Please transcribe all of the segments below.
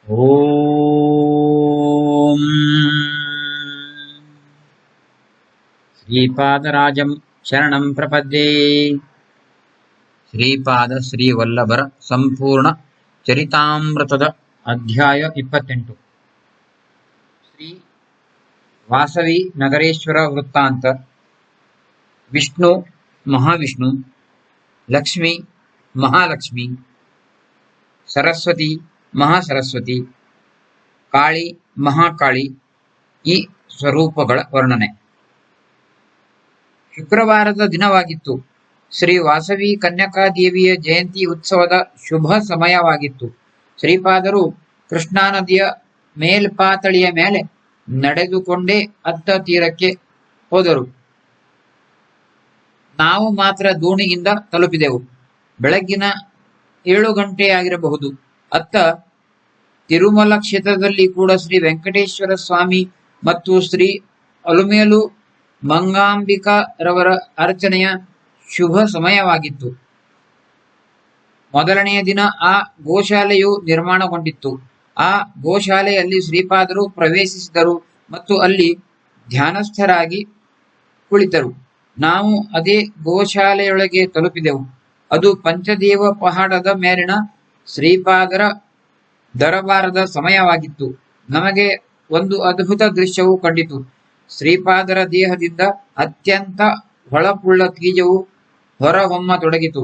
ಓಂ ಶ್ರೀಪಾದರಾಜಂ ಶರಣಂ ಪ್ರಪದ್ಯೆ. ಶ್ರೀಪಾದ ಶ್ರೀವಲ್ಲಭರ ಸಂಪೂರ್ಣ ಚರಿತಾಮೃತದ ಅಧ್ಯಾಯ 28. ಶ್ರೀ ವಾಸವಿ ನಗರೇಶ್ವರ ವೃತ್ತಾಂತ. ವಿಷ್ಣು ಮಹಾವಿಷ್ಣು, ಲಕ್ಷ್ಮಿ ಮಹಾಲಕ್ಷ್ಮಿ, ಸರಸ್ವತಿ ಮಹಾಸರಸ್ವತಿ, ಕಾಳಿ ಮಹಾಕಾಳಿ, ಈ ಸ್ವರೂಪಗಳ ವರ್ಣನೆ. ಶುಕ್ರವಾರದ ದಿನವಾಗಿತ್ತು. ಶ್ರೀ ವಾಸವಿ ಕನ್ಯಕಾದೇವಿಯ ಜಯಂತಿ ಉತ್ಸವದ ಶುಭ ಸಮಯವಾಗಿತ್ತು. ಶ್ರೀಪಾದರು ಕೃಷ್ಣಾ ನದಿಯ ಮೇಲ್ಪಾತಳಿಯ ಮೇಲೆ ನಡೆದುಕೊಂಡೇ ಅತ್ತ ತೀರಕ್ಕೆ ಹೋದರು. ನಾವು ಮಾತ್ರ ದೋಣಿಯಿಂದ ತಲುಪಿದೆವು. ಬೆಳಗ್ಗಿನ 7 ಗಂಟೆಯಾಗಿರಬಹುದು. ಅತ್ತ ತಿರುಮಲ ಕ್ಷೇತ್ರದಲ್ಲಿ ಕೂಡ ಶ್ರೀ ವೆಂಕಟೇಶ್ವರ ಸ್ವಾಮಿ ಮತ್ತು ಶ್ರೀ ಅಲುಮೇಲು ಮಂಗಾಂಬಿಕಾರವರ ಅರ್ಚನೆಯ ಶುಭ ಸಮಯವಾಗಿತ್ತು. ಮೊದಲನೆಯ ದಿನ ಆ ಗೋಶಾಲೆಯು ನಿರ್ಮಾಣಗೊಂಡಿತ್ತು. ಆ ಗೋಶಾಲೆಯಲ್ಲಿ ಶ್ರೀಪಾದರು ಪ್ರವೇಶಿಸಿದರು ಮತ್ತು ಅಲ್ಲಿ ಧ್ಯಾನಸ್ಥರಾಗಿ ಕುಳಿತರು. ನಾವು ಅದೇ ಗೋಶಾಲೆಯೊಳಗೆ ತಲುಪಿದೆವು. ಅದು ಪಂಚದೇವ ಪಹಾಡದ ಮೇಲಿನ ಶ್ರೀಪಾದರ ದರಬಾರದ ಸಮಯವಾಗಿತ್ತು. ನಮಗೆ ಒಂದು ಅದ್ಭುತ ದೃಶ್ಯವು ಕಂಡಿತು. ಶ್ರೀಪಾದರ ದೇಹದಿಂದ ಅತ್ಯಂತ ಹೊಳಪುಳ್ಳ ತೀಜವು ಹೊರಹೊಮ್ಮತೊಡಗಿತು.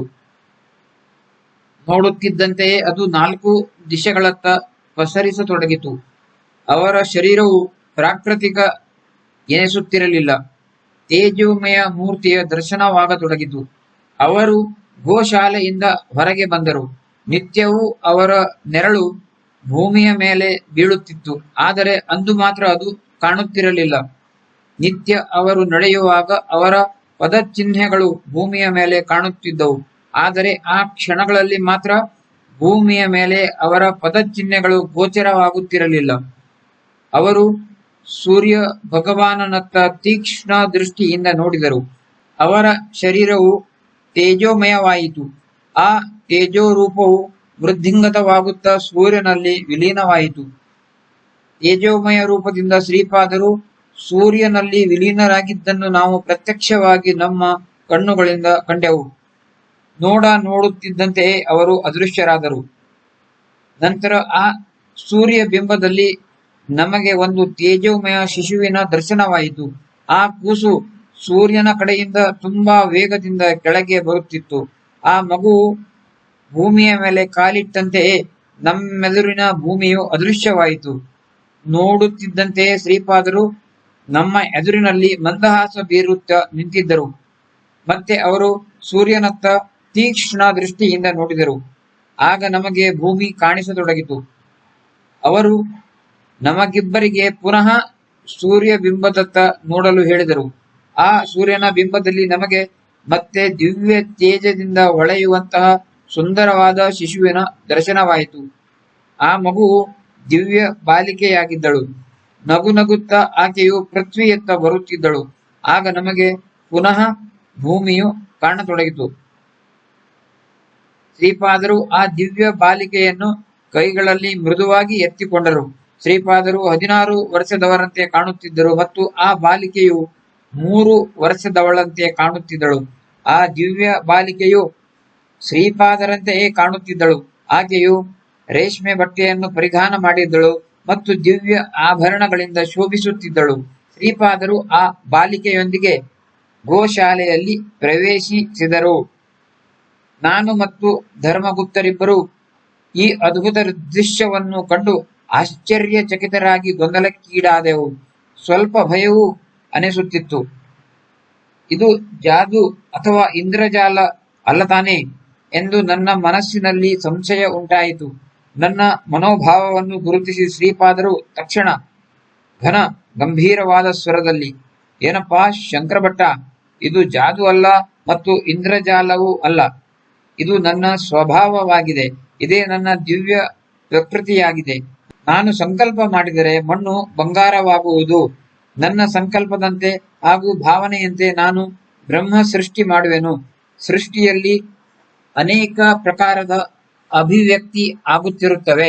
ನೋಡುತ್ತಿದ್ದಂತೆಯೇ ಅದು 4 ದಿಶೆಗಳತ್ತ ಪಸರಿಸತೊಡಗಿತು. ಅವರ ಶರೀರವು ಪ್ರಾಕೃತಿಕ ಎನಿಸುತ್ತಿರಲಿಲ್ಲ. ತೇಜೋಮಯ ಮೂರ್ತಿಯ ದರ್ಶನವಾಗತೊಡಗಿತು. ಅವರು ಗೋಶಾಲೆಯಿಂದ ಹೊರಗೆ ಬಂದರು. ನಿತ್ಯವೂ ಅವರ ನೆರಳು ಭೂಮಿಯ ಮೇಲೆ ಬೀಳುತ್ತಿತ್ತು, ಆದರೆ ಅಂದು ಮಾತ್ರ ಅದು ಕಾಣುತ್ತಿರಲಿಲ್ಲ. ನಿತ್ಯ ಅವರು ನಡೆಯುವಾಗ ಅವರ ಪದಚಿಹ್ನೆಗಳು ಭೂಮಿಯ ಮೇಲೆ ಕಾಣುತ್ತಿದ್ದವು, ಆದರೆ ಆ ಕ್ಷಣಗಳಲ್ಲಿ ಮಾತ್ರ ಭೂಮಿಯ ಮೇಲೆ ಅವರ ಪದಚಿಹ್ನೆಗಳು ಗೋಚರವಾಗುತ್ತಿರಲಿಲ್ಲ. ಅವರು ಸೂರ್ಯ ಭಗವಾನನತ್ತ ತೀಕ್ಷ್ಣ ದೃಷ್ಟಿಯಿಂದ ನೋಡಿದರು. ಅವರ ಶರೀರವು ತೇಜೋಮಯವಾಯಿತು. ಆ ತೇಜೋರೂಪವು ವೃದ್ಧಿಂಗತವಾಗುತ್ತಾ ಸೂರ್ಯನಲ್ಲಿ ವಿಲೀನವಾಯಿತು. ತೇಜೋಮಯ ರೂಪದಿಂದ ಶ್ರೀಪಾದರು ಸೂರ್ಯನಲ್ಲಿ ವಿಲೀನರಾಗಿದ್ದನ್ನು ನಾವು ಪ್ರತ್ಯಕ್ಷವಾಗಿ ನಮ್ಮ ಕಣ್ಣುಗಳಿಂದ ಕಂಡೆವು. ನೋಡುತ್ತಿದ್ದಂತೆಯೇ ಅವರು ಅದೃಶ್ಯರಾದರು. ನಂತರ ಆ ಸೂರ್ಯ ಬಿಂಬದಲ್ಲಿ ನಮಗೆ ಒಂದು ತೇಜೋಮಯ ಶಿಶುವಿನ ದರ್ಶನವಾಯಿತು. ಆ ಕೂಸು ಸೂರ್ಯನ ಕಡೆಯಿಂದ ತುಂಬಾ ವೇಗದಿಂದ ಕೆಳಗೆ ಬರುತ್ತಿತ್ತು. ಆ ಮಗುವು ಭೂಮಿಯ ಮೇಲೆ ಕಾಲಿಟ್ಟಂತೆಯೇ ನಮ್ಮೆದುರಿನ ಭೂಮಿಯು ಅದೃಶ್ಯವಾಯಿತು. ನೋಡುತ್ತಿದ್ದಂತೆಯೇ ಶ್ರೀಪಾದರು ನಮ್ಮ ಎದುರಿನಲ್ಲಿ ಮಂದಹಾಸ ಬೀರುತ್ತಾ ನಿಂತಿದ್ದರು. ಮತ್ತೆ ಅವರು ಸೂರ್ಯನತ್ತ ತೀಕ್ಷ್ಣ ದೃಷ್ಟಿಯಿಂದ ನೋಡಿದರು. ಆಗ ನಮಗೆ ಭೂಮಿ ಕಾಣಿಸತೊಡಗಿತು. ಅವರು ನಮಗಿಬ್ಬರಿಗೆ ಪುನಃ ಸೂರ್ಯ ಬಿಂಬದತ್ತ ನೋಡಲು ಹೇಳಿದರು. ಆ ಸೂರ್ಯನ ಬಿಂಬದಲ್ಲಿ ನಮಗೆ ಮತ್ತೆ ದಿವ್ಯ ತೇಜದಿಂದ ಹೊಳೆಯುವಂತಹ ಸುಂದರವಾದ ಶಿಶುವಿನ ದರ್ಶನವಾಯಿತು. ಆ ಮಗುವು ದಿವ್ಯ ಬಾಲಿಕೆಯಾಗಿದ್ದಳು. ನಗುತ್ತಾ ಆಕೆಯು ಪೃಥ್ವಿಯತ್ತ ಬರುತ್ತಿದ್ದಳು. ಆಗ ನಮಗೆ ಪುನಃ ಭೂಮಿಯು ಕಾಣತೊಡಗಿತು. ಶ್ರೀಪಾದರು ಆ ದಿವ್ಯ ಬಾಲಿಕೆಯನ್ನು ಕೈಗಳಲ್ಲಿ ಮೃದುವಾಗಿ ಎತ್ತಿಕೊಂಡರು. ಶ್ರೀಪಾದರು 16 ವರ್ಷದವರಂತೆ ಕಾಣುತ್ತಿದ್ದರು ಮತ್ತು ಆ ಬಾಲಿಕೆಯು 3 ವರ್ಷದವಳಂತೆ ಕಾಣುತ್ತಿದ್ದಳು. ಆ ದಿವ್ಯ ಬಾಲಿಕೆಯು ಶ್ರೀಪಾದರಂತೆಯೇ ಕಾಣುತ್ತಿದ್ದಳು. ಆಕೆಯು ರೇಷ್ಮೆ ಬಟ್ಟೆಯನ್ನು ಪರಿಧಾನ ಮಾಡಿದ್ದಳು ಮತ್ತು ದಿವ್ಯ ಆಭರಣಗಳಿಂದ ಶೋಭಿಸುತ್ತಿದ್ದಳು. ಶ್ರೀಪಾದರು ಆ ಬಾಲಿಕೆಯೊಂದಿಗೆ ಗೋಶಾಲೆಯಲ್ಲಿ ಪ್ರವೇಶಿಸಿದರು. ನಾನು ಮತ್ತು ಧರ್ಮಗುಪ್ತರಿಬ್ಬರು ಈ ಅದ್ಭುತ ದೃಶ್ಯವನ್ನು ಕಂಡು ಆಶ್ಚರ್ಯಚಕಿತರಾಗಿ ಗೊಂದಲಕ್ಕೀಡಾದೆವು. ಸ್ವಲ್ಪ ಭಯವೂ ಅನಿಸುತ್ತಿತ್ತು. ಇದು ಜಾದು ಅಥವಾ ಇಂದ್ರಜಾಲ ಅಲ್ಲ ತಾನೇ ಎಂದು ನನ್ನ ಮನಸ್ಸಿನಲ್ಲಿ ಸಂಶಯ ಉಂಟಾಯಿತು. ನನ್ನ ಮನೋಭಾವವನ್ನು ಗುರುತಿಸಿ ಶ್ರೀಪಾದರು ತಕ್ಷಣ ಘನ ಗಂಭೀರವಾದ ಸ್ವರದಲ್ಲಿ, ಏನಪ್ಪಾ ಶಂಕರಭಟ್ಟ, ಇದು ಜಾದು ಅಲ್ಲ ಮತ್ತು ಇಂದ್ರಜಾಲವೂ ಅಲ್ಲ. ಇದು ನನ್ನ ಸ್ವಭಾವವಾಗಿದೆ. ಇದೇ ನನ್ನ ದಿವ್ಯ ಪ್ರಕೃತಿಯಾಗಿದೆ. ನಾನು ಸಂಕಲ್ಪ ಮಾಡಿದರೆ ಮಣ್ಣು ಬಂಗಾರವಾಗುವುದು. ನನ್ನ ಸಂಕಲ್ಪದಂತೆ ಹಾಗೂ ಭಾವನೆಯಂತೆ ನಾನು ಬ್ರಹ್ಮ ಸೃಷ್ಟಿ ಮಾಡುವೆನು. ಸೃಷ್ಟಿಯಲ್ಲಿ ಅನೇಕ ಪ್ರಕಾರದ ಅಭಿವ್ಯಕ್ತಿ ಆಗುತ್ತಿರುತ್ತವೆ.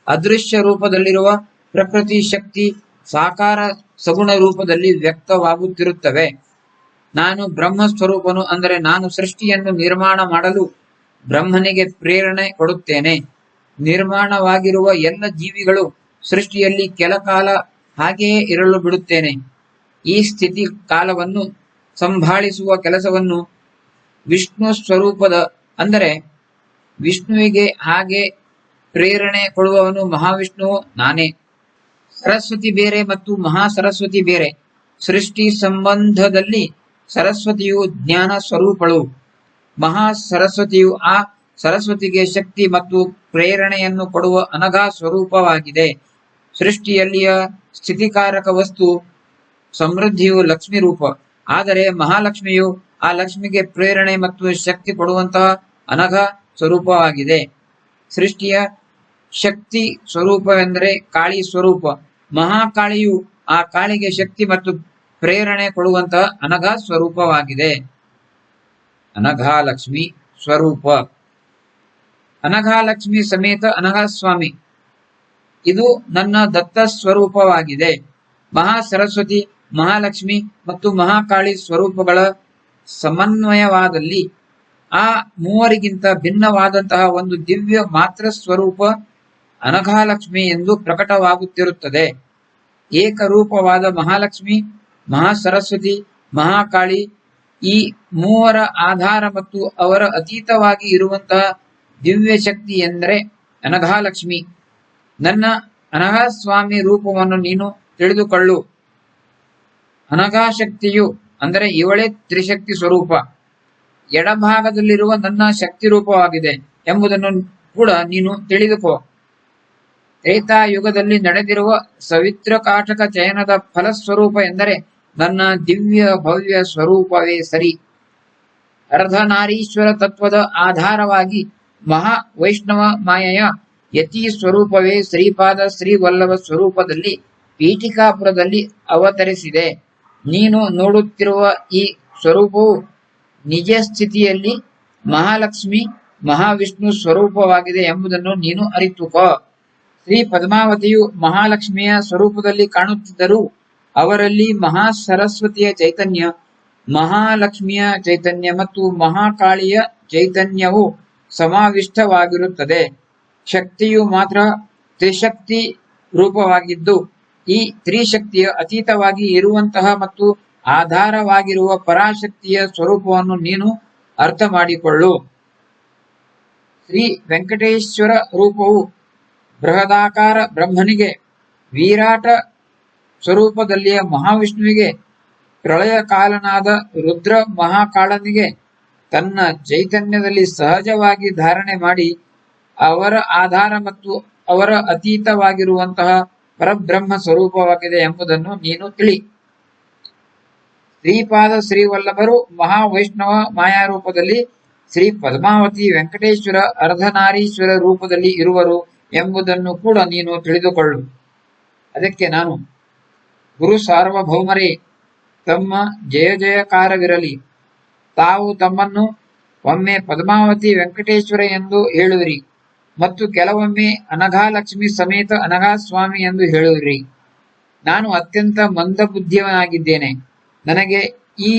ಅದೃಶ್ಯ ರೂಪದಲ್ಲಿರುವ ಪ್ರಕೃತಿ ಶಕ್ತಿ ಸಾಕಾರ ಸಗುಣ ರೂಪದಲ್ಲಿ ವ್ಯಕ್ತವಾಗುತ್ತಿರುತ್ತವೆ. ನಾನು ಬ್ರಹ್ಮ ಸ್ವರೂಪನು, ಅಂದರೆ ನಾನು ಸೃಷ್ಟಿಯನ್ನು ನಿರ್ಮಾಣ ಮಾಡಲು ಬ್ರಹ್ಮನಿಗೆ ಪ್ರೇರಣೆ ಕೊಡುತ್ತೇನೆ. ನಿರ್ಮಾಣವಾಗಿರುವ ಎಲ್ಲ ಜೀವಿಗಳು ಸೃಷ್ಟಿಯಲ್ಲಿ ಕೆಲ ಕಾಲ ಹಾಗೆಯೇ ಇರಲು ಬಿಡುತ್ತೇನೆ. ಈ ಸ್ಥಿತಿ ಕಾಲವನ್ನು ಸಂಭಾಳಿಸುವ ಕೆಲಸವನ್ನು ವಿಷ್ಣು ಸ್ವರೂಪದ, ಅಂದರೆ ವಿಷ್ಣುವಿಗೆ ಹಾಗೆ ಪ್ರೇರಣೆ ಕೊಡುವವನು ಮಹಾವಿಷ್ಣುವು ನಾನೇ. ಸರಸ್ವತಿ ಬೇರೆ ಮತ್ತು ಮಹಾ ಸರಸ್ವತಿ ಬೇರೆ. ಸೃಷ್ಟಿ ಸಂಬಂಧದಲ್ಲಿ ಸರಸ್ವತಿಯು ಜ್ಞಾನ ಸ್ವರೂಪಳು. ಮಹಾ ಸರಸ್ವತಿಯು ಆ ಸರಸ್ವತಿಗೆ ಶಕ್ತಿ ಮತ್ತು ಪ್ರೇರಣೆಯನ್ನು ಕೊಡುವ ಅನಘಾ ಸ್ವರೂಪವಾಗಿದೆ. ಸೃಷ್ಟಿಯಲ್ಲಿಯ ಸ್ಥಿತಿಕಾರಕ ವಸ್ತು ಸಮೃದ್ಧಿಯು ಲಕ್ಷ್ಮಿ ರೂಪ. ಆದರೆ ಮಹಾಲಕ್ಷ್ಮಿಯು ಆ ಲಕ್ಷ್ಮಿಗೆ ಪ್ರೇರಣೆ ಮತ್ತು ಶಕ್ತಿ ಕೊಡುವಂತಹ ಅನಘಾ ಸ್ವರೂಪವಾಗಿದೆ. ಸೃಷ್ಟಿಯ ಶಕ್ತಿ ಸ್ವರೂಪವೆಂದರೆ ಕಾಳಿ ಸ್ವರೂಪ. ಮಹಾಕಾಳಿಯು ಆ ಕಾಳಿಗೆ ಶಕ್ತಿ ಮತ್ತು ಪ್ರೇರಣೆ ಕೊಡುವಂತಹ ಅನಘಾ ಸ್ವರೂಪವಾಗಿದೆ. ಅನಘಾಲಕ್ಷ್ಮಿ ಸ್ವರೂಪ. ಅನಘಾಲಕ್ಷ್ಮಿ ಸಮೇತ ಅನಘಾಸ್ವಾಮಿ, ಇದು ನನ್ನ ದತ್ತ ಸ್ವರೂಪವಾಗಿದೆ. ಮಹಾ ಸರಸ್ವತಿ, ಮಹಾಲಕ್ಷ್ಮಿ ಮತ್ತು ಮಹಾಕಾಳಿ ಸ್ವರೂಪಗಳ ಸಮನ್ವಯವಾದಲ್ಲಿ ಆ ಮೂವರಿಗಿಂತ ಭಿನ್ನವಾದಂತಹ ಒಂದು ದಿವ್ಯ ಮಾತ್ರ ಸ್ವರೂಪ ಅನಘಾಲಕ್ಷ್ಮಿ ಎಂದು ಪ್ರಕಟವಾಗುತ್ತಿರುತ್ತದೆ. ಏಕರೂಪವಾದ ಮಹಾಲಕ್ಷ್ಮಿ, ಮಹಾಸರಸ್ವತಿ, ಮಹಾಕಾಳಿ ಈ ಮೂವರ ಆಧಾರ ಮತ್ತು ಅವರ ಅತೀತವಾಗಿ ಇರುವಂತಹ ದಿವ್ಯ ಶಕ್ತಿ ಎಂದರೆ ಅನಘಾಲಕ್ಷ್ಮಿ. ನನ್ನ ಅನಘಾಸ್ವಾಮಿ ರೂಪವನ್ನು ನೀನು ತಿಳಿದುಕೊಳ್ಳು. ಅನಘಾಶಕ್ತಿಯು ಅಂದರೆ ಇವಳೇ ತ್ರಿಶಕ್ತಿ ಸ್ವರೂಪ, ಎಡಭಾಗದಲ್ಲಿರುವ ನನ್ನ ಶಕ್ತಿ ರೂಪವಾಗಿದೆ ಎಂಬುದನ್ನು ಕೂಡ ನೀನು ತಿಳಿದುಕೋ. ತ್ರೇತಾಯುಗದಲ್ಲಿ ನಡೆದಿರುವ ಸವಿತ್ರಕಾಟಕ ಚಯನದ ಫಲಸ್ವರೂಪ ಎಂದರೆ ನನ್ನ ದಿವ್ಯ ಭವ್ಯ ಸ್ವರೂಪವೇ ಸರಿ. ಅರ್ಧನಾರೀಶ್ವರ ತತ್ವದ ಆಧಾರವಾಗಿ ಮಹಾ ವೈಷ್ಣವ ಮಾಯೆಯ ಯತಿ ಸ್ವರೂಪವೇ ಶ್ರೀಪಾದ ಶ್ರೀವಲ್ಲಭ ಸ್ವರೂಪದಲ್ಲಿ ಪೀಠಿಕಾಪುರದಲ್ಲಿ ಅವತರಿಸಿದೆ. ನೀನು ನೋಡುತ್ತಿರುವ ಈ ಸ್ವರೂಪವು ನಿಜ ಸ್ಥಿತಿಯಲ್ಲಿ ಮಹಾಲಕ್ಷ್ಮಿ ಮಹಾವಿಷ್ಣು ಸ್ವರೂಪವಾಗಿದೆ ಎಂಬುದನ್ನು ನೀನು ಅರಿತುಕೋ. ಶ್ರೀ ಪದ್ಮಾವತಿಯು ಮಹಾಲಕ್ಷ್ಮಿಯ ಸ್ವರೂಪದಲ್ಲಿ ಕಾಣುತ್ತಿದ್ದರೂ ಅವರಲ್ಲಿ ಮಹಾ ಸರಸ್ವತಿಯ ಚೈತನ್ಯ, ಮಹಾಲಕ್ಷ್ಮಿಯ ಚೈತನ್ಯ ಮತ್ತು ಮಹಾಕಾಳಿಯ ಚೈತನ್ಯವು ಸಮಾವಿಷ್ಟವಾಗಿರುತ್ತದೆ. ಶಕ್ತಿಯು ಮಾತ್ರ ತ್ರಿಶಕ್ತಿ ರೂಪವಾಗಿದ್ದು ಈ ತ್ರಿಶಕ್ತಿಯ ಅತೀತವಾಗಿ ಇರುವಂತಹ ಮತ್ತು ಆಧಾರವಾಗಿರುವ ಪರಾಶಕ್ತಿಯ ಸ್ವರೂಪವನ್ನು ನೀನು ಅರ್ಥ ಮಾಡಿಕೊಳ್ಳು. ಶ್ರೀ ವೆಂಕಟೇಶ್ವರ ರೂಪವು ಬೃಹದಾಕಾರ ಬ್ರಹ್ಮನಿಗೆ, ವಿರಾಟ ಸ್ವರೂಪದಲ್ಲಿಯ ಮಹಾವಿಷ್ಣುವಿಗೆ, ಪ್ರಳಯ ಕಾಲನಾದ ರುದ್ರ ಮಹಾಕಾಳನಿಗೆ ತನ್ನ ಚೈತನ್ಯದಲ್ಲಿ ಸಹಜವಾಗಿ ಧಾರಣೆ ಮಾಡಿ ಅವರ ಆಧಾರ ಮತ್ತು ಅವರ ಅತೀತವಾಗಿರುವಂತಹ ಪರಬ್ರಹ್ಮ ಸ್ವರೂಪವಾಗಿದೆ ಎಂಬುದನ್ನು ನೀನು ತಿಳಿ. ಶ್ರೀಪಾದ ಶ್ರೀವಲ್ಲಭರು ಮಹಾವೈಷ್ಣವ ಮಾಯಾರೂಪದಲ್ಲಿ, ಶ್ರೀ ಪದ್ಮಾವತಿ ವೆಂಕಟೇಶ್ವರ ಅರ್ಧನಾರೀಶ್ವರ ರೂಪದಲ್ಲಿ ಇರುವರು ಎಂಬುದನ್ನು ಕೂಡ ನೀನು ತಿಳಿದುಕೊಳ್ಳು. ಅದಕ್ಕೆ ನಾನು, ಗುರು ಸಾರ್ವಭೌಮರೇ, ತಮ್ಮ ಜಯ ಜಯಕಾರವಿರಲಿ. ತಾವು ತಮ್ಮನ್ನು ಒಮ್ಮೆ ಪದ್ಮಾವತಿ ವೆಂಕಟೇಶ್ವರ ಎಂದು ಹೇಳುವಿರಿ ಮತ್ತು ಕೆಲವೊಮ್ಮೆ ಅನಘಾಲಕ್ಷ್ಮಿ ಸಮೇತ ಅನಘಾಸ್ವಾಮಿ ಎಂದು ಹೇಳುವಿರಿ. ನಾನು ಅತ್ಯಂತ ಮಂದಬುದ್ಧಿಯವನಾಗಿದ್ದೇನೆ. ನನಗೆ ಈ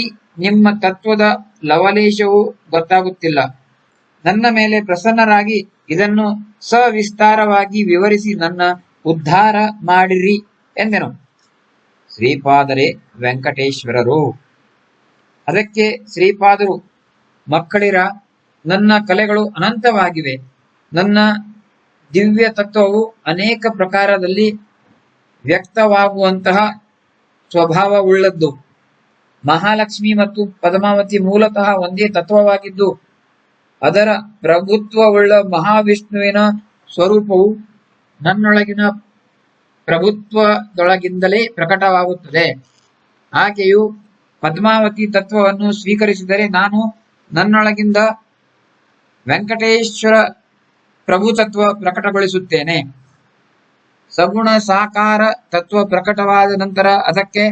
ನಿಮ್ಮ ತತ್ವದ ಲವಲೇಶವೂ ಗೊತ್ತಾಗುತ್ತಿಲ್ಲ. ನನ್ನ ಮೇಲೆ ಪ್ರಸನ್ನರಾಗಿ ಇದನ್ನು ಸವಿಸ್ತಾರವಾಗಿ ವಿವರಿಸಿ ನನ್ನ ಉದ್ಧಾರ ಮಾಡಿರಿ ಎಂದೆನು. ಶ್ರೀಪಾದರೇ ವೆಂಕಟೇಶ್ವರರು. ಅದಕ್ಕೆ ಶ್ರೀಪಾದರು, ಮಕ್ಕಳಿರ, ನನ್ನ ಕಲೆಗಳು ಅನಂತವಾಗಿವೆ. ನನ್ನ ದಿವ್ಯ ತತ್ವವು ಅನೇಕ ಪ್ರಕಾರದಲ್ಲಿ ವ್ಯಕ್ತವಾಗುವಂತಹ ಸ್ವಭಾವವುಳ್ಳದ್ದು. ಮಹಾಲಕ್ಷ್ಮಿ ಮತ್ತು ಪದ್ಮಾವತಿ ಮೂಲತಃ ಒಂದೇ ತತ್ವವಾಗಿದ್ದು ಅದರ ಪ್ರಭುತ್ವವುಳ್ಳ ಮಹಾವಿಷ್ಣುವಿನ ಸ್ವರೂಪವು ನನ್ನೊಳಗಿನ ಪ್ರಭುತ್ವದೊಳಗಿಂದಲೇ ಪ್ರಕಟವಾಗುತ್ತದೆ. ಆಕೆಯು ಪದ್ಮಾವತಿ ತತ್ವವನ್ನು ಸ್ವೀಕರಿಸಿದರೆ ನಾನು ನನ್ನೊಳಗಿಂದ ವೆಂಕಟೇಶ್ವರ ಪ್ರಭುತತ್ವ ಪ್ರಕಟಗೊಳಿಸುತ್ತೇನೆ. ಸಗುಣ ಸಾಕಾರ ತತ್ವ ಪ್ರಕಟವಾದ ನಂತರ ಅದಕ್ಕೆ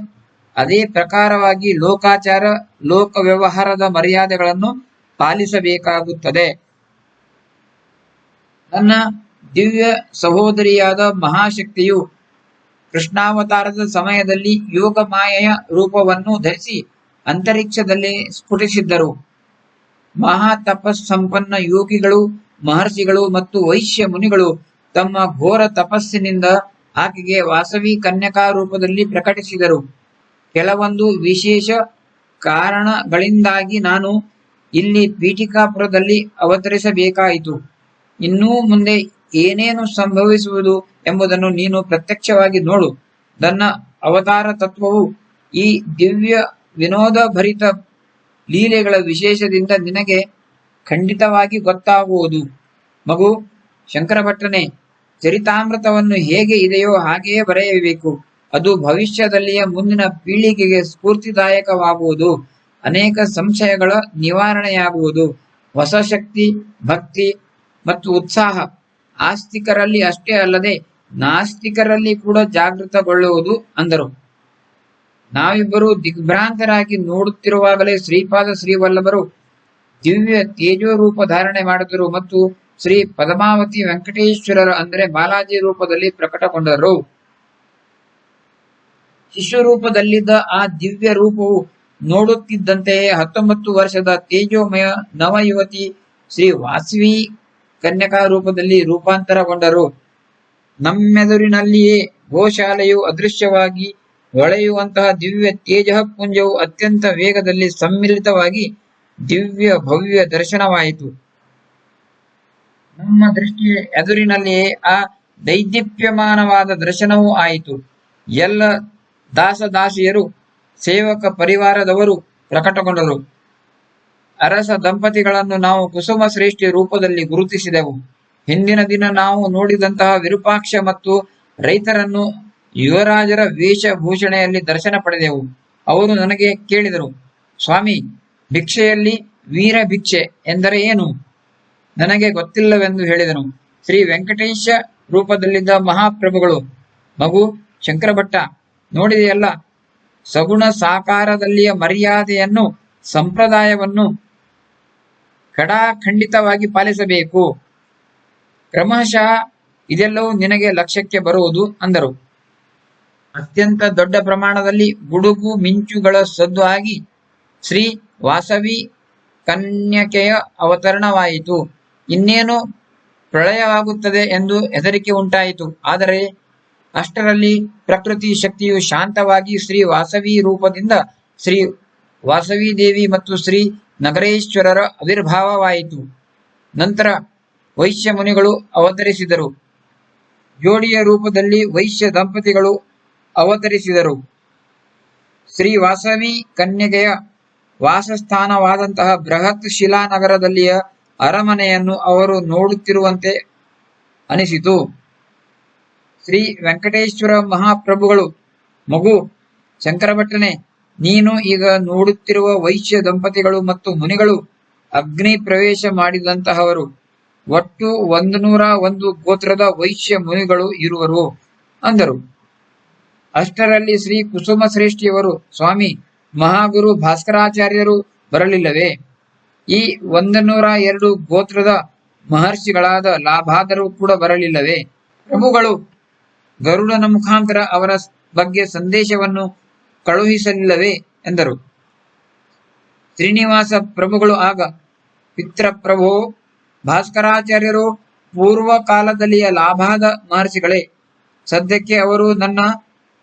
ಅದೇ ಪ್ರಕಾರವಾಗಿ ಲೋಕಾಚಾರ, ಲೋಕ ವ್ಯವಹಾರದ ಮರ್ಯಾದೆಗಳನ್ನು ಪಾಲಿಸಬೇಕಾಗುತ್ತದೆ. ನನ್ನ ದಿವ್ಯ ಸಹೋದರಿಯಾದ ಮಹಾಶಕ್ತಿಯು ಕೃಷ್ಣಾವತಾರದ ಸಮಯದಲ್ಲಿ ಯೋಗ ಮಾಯೆಯ ರೂಪವನ್ನು ಧರಿಸಿ ಅಂತರಿಕ್ಷದಲ್ಲಿ ಸ್ಫುಟಿಸಿದ್ದರು. ಮಹಾ ತಪಸ್ಸಂಪನ್ನ ಯೋಗಿಗಳು, ಮಹರ್ಷಿಗಳು ಮತ್ತು ವೈಶ್ಯ ಮುನಿಗಳು ತಮ್ಮ ಘೋರ ತಪಸ್ಸಿನಿಂದ ಆಕೆಗೆ ವಾಸವಿ ಕನ್ಯಕಾ ರೂಪದಲ್ಲಿ ಪ್ರಕಟಿಸಿದರು. ಕೆಲವೊಂದು ವಿಶೇಷ ಕಾರಣಗಳಿಂದಾಗಿ ನಾನು ಇಲ್ಲಿ ಪೀಠಿಕಾಪುರದಲ್ಲಿ ಅವತರಿಸಬೇಕಾಯಿತು. ಇನ್ನೂ ಮುಂದೆ ಏನೇನು ಸಂಭವಿಸುವುದು ಎಂಬುದನ್ನು ನೀನು ಪ್ರತ್ಯಕ್ಷವಾಗಿ ನೋಡು. ನನ್ನ ಅವತಾರ ತತ್ವವು ಈ ದಿವ್ಯ ವಿನೋದಭರಿತ ಲೀಲೆಗಳ ವಿಶೇಷದಿಂದ ನಿನಗೆ ಖಂಡಿತವಾಗಿ ಗೊತ್ತಾಗುವುದು. ಮಗು ಶಂಕರಭಟ್ಟನೇ, ಚರಿತಾಮೃತವನ್ನು ಹೇಗೆ ಇದೆಯೋ ಹಾಗೆಯೇ ಬರೆಯಬೇಕು. ಅದು ಭವಿಷ್ಯದಲ್ಲಿಯ ಮುಂದಿನ ಪೀಳಿಗೆಗೆ ಸ್ಫೂರ್ತಿದಾಯಕವಾಗುವುದು. ಅನೇಕ ಸಂಶಯಗಳ ನಿವಾರಣೆಯಾಗುವುದು. ಹೊಸ ಶಕ್ತಿ, ಭಕ್ತಿ ಮತ್ತು ಉತ್ಸಾಹ ಆಸ್ತಿಕರಲ್ಲಿ ಅಷ್ಟೇ ಅಲ್ಲದೆ ನಾಸ್ತಿಕರಲ್ಲಿ ಕೂಡ ಜಾಗೃತಗೊಳ್ಳುವುದು ಅಂದರು. ನಾವಿಬ್ಬರು ದಿಗ್ಭ್ರಾಂತರಾಗಿ ನೋಡುತ್ತಿರುವಾಗಲೇ ಶ್ರೀಪಾದ ಶ್ರೀವಲ್ಲಭರು ದಿವ್ಯ ತೇಜೋ ರೂಪ ಧಾರಣೆ ಮಾಡಿದರು ಮತ್ತು ಶ್ರೀ ಪದ್ಮಾವತಿ ವೆಂಕಟೇಶ್ವರರ ಅಂದರೆ ಬಾಲಾಜಿ ರೂಪದಲ್ಲಿ ಪ್ರಕಟಗೊಂಡರು. ಶಿಶು ರೂಪದಲ್ಲಿದ್ದ ಆ ದಿವ್ಯ ರೂಪವು ನೋಡುತ್ತಿದ್ದಂತೆಯೇ 19 ವರ್ಷದ ತೇಜೋಮಯ ನವಯುವತಿ ಶ್ರೀ ವಾಸವಿ ಕನ್ಯಕಾ ರೂಪದಲ್ಲಿ ರೂಪಾಂತರಗೊಂಡರು. ನಮ್ಮೆದುರಿನಲ್ಲಿಯೇ ಗೋಶಾಲೆಯು ಅದೃಶ್ಯವಾಗಿ ಹೊಳೆಯುವಂತಹ ದಿವ್ಯ ತೇಜ ಪುಂಜವು ಅತ್ಯಂತ ವೇಗದಲ್ಲಿ ಸಮ್ಮಿಲಿತವಾಗಿ ದಿವ್ಯ ಭವ್ಯ ದರ್ಶನವಾಯಿತು. ನಮ್ಮ ದೃಷ್ಟಿಯ ಎದುರಿನಲ್ಲಿಯೇ ಆ ದೈದೀಪ್ಯಮಾನವಾದ ದರ್ಶನವೂ ಆಯಿತು. ಎಲ್ಲ ದಾಸದಾಸಿಯರು, ಸೇವಕ ಪರಿವಾರದವರು ಪ್ರಕಟಗೊಂಡರು. ಅರಸ ದಂಪತಿಗಳನ್ನು ನಾವು ಕುಸುಮ ಶ್ರೇಷ್ಠಿ ರೂಪದಲ್ಲಿ ಗುರುತಿಸಿದೆವು. ಹಿಂದಿನ ದಿನ ನಾವು ನೋಡಿದಂತಹ ವಿರೂಪಾಕ್ಷ ಮತ್ತು ರೈತರನ್ನು ಯುವರಾಜರ ವೇಷಭೂಷಣೆಯಲ್ಲಿ ದರ್ಶನ ಪಡೆದೆವು. ಅವರು ನನಗೆ ಕೇಳಿದರು, ಸ್ವಾಮಿ, ಭಿಕ್ಷೆಯಲ್ಲಿ ವೀರ ಭಿಕ್ಷೆ ಎಂದರೆ ಏನು? ನನಗೆ ಗೊತ್ತಿಲ್ಲವೆಂದು ಹೇಳಿದನು. ಶ್ರೀ ವೆಂಕಟೇಶ ರೂಪದಲ್ಲಿದ್ದ ಮಹಾಪ್ರಭುಗಳು, ಮಗು ಶಂಕರಭಟ್ಟ, ನೋಡಿದೆಯಲ್ಲ, ಸಗುಣ ಸಾಕಾರದಲ್ಲಿಯ ಮರ್ಯಾದೆಯನ್ನು, ಸಂಪ್ರದಾಯವನ್ನು ಖಂಡಿತವಾಗಿ ಪಾಲಿಸಬೇಕು. ಕ್ರಮಶಃ ಇದೆಲ್ಲವೂ ನಿನಗೆ ಲಕ್ಷ್ಯಕ್ಕೆ ಬರುವುದು ಅಂದರು. ಅತ್ಯಂತ ದೊಡ್ಡ ಪ್ರಮಾಣದಲ್ಲಿ ಗುಡುಗು ಮಿಂಚುಗಳ ಸದ್ದು ಆಗಿ ಶ್ರೀ ವಾಸವಿ ಕನ್ಯಕೆಯ ಅವತರಣವಾಯಿತು. ಇನ್ನೇನು ಪ್ರಳಯವಾಗುತ್ತದೆ ಎಂದು ಹೆದರಿಕೆ ಉಂಟಾಯಿತು. ಆದರೆ ಅಷ್ಟರಲ್ಲಿ ಪ್ರಕೃತಿ ಶಕ್ತಿಯು ಶಾಂತವಾಗಿ ಶ್ರೀ ವಾಸವಿ ರೂಪದಿಂದ ಶ್ರೀ ವಾಸವಿ ದೇವಿ ಮತ್ತು ಶ್ರೀ ನಗರೇಶ್ವರರ ಆವಿರ್ಭಾವವಾಯಿತು. ನಂತರ ವೈಶ್ಯ ಮುನಿಗಳು ಅವತರಿಸಿದರು. ಜೋಡಿಯ ರೂಪದಲ್ಲಿ ವೈಶ್ಯ ದಂಪತಿಗಳು ಅವತರಿಸಿದರು. ಶ್ರೀ ವಾಸವಿ ಕನ್ಯಕೆಯ ವಾಸಸ್ಥಾನವಾದಂತಹ ಬೃಹತ್ ಶಿಲಾನಗರದಲ್ಲಿಯ ಅರಮನೆಯನ್ನು ಅವರು ನೋಡುತ್ತಿರುವಂತೆ ಅನಿಸಿತು. ಶ್ರೀ ವೆಂಕಟೇಶ್ವರ ಮಹಾಪ್ರಭುಗಳು, ಮಗು ಶಂಕರಭಟ್ಟನೆ, ನೀನು ಈಗ ನೋಡುತ್ತಿರುವ ವೈಶ್ಯ ದಂಪತಿಗಳು ಮತ್ತು ಮುನಿಗಳು ಅಗ್ನಿ ಪ್ರವೇಶ ಮಾಡಿದಂತಹವರು. ಒಟ್ಟು 101 ಗೋತ್ರದ ವೈಶ್ಯ ಮುನಿಗಳು ಇರುವರು ಅಂದರು. ಅಷ್ಟರಲ್ಲಿ ಶ್ರೀ ಕುಸುಮ ಶ್ರೇಷ್ಠಿಯವರು, ಸ್ವಾಮಿ, ಮಹಾಗುರು ಭಾಸ್ಕರಾಚಾರ್ಯರು ಬರಲಿಲ್ಲವೇ? ಈ 102 ಗೋತ್ರದ ಮಹರ್ಷಿಗಳಾದ ಲಾಭಾದರು ಕೂಡ ಬರಲಿಲ್ಲವೇ? ಪ್ರಭುಗಳು ಗರುಡನ ಮುಖಾಂತರ ಅವರ ಬಗ್ಗೆ ಸಂದೇಶವನ್ನು ಕಳುಹಿಸಲಿಲ್ಲವೇ ಎಂದರು. ಶ್ರೀನಿವಾಸ ಪ್ರಭುಗಳು ಆಗ, ಪಿತೃಪ್ರಭೋ, ಭಾಸ್ಕರಾಚಾರ್ಯರು ಪೂರ್ವ ಕಾಲದಲ್ಲಿಯ ಲಾಭಾದ ಮಹರ್ಷಿಗಳೇ. ಸದ್ಯಕ್ಕೆ ಅವರು ನನ್ನ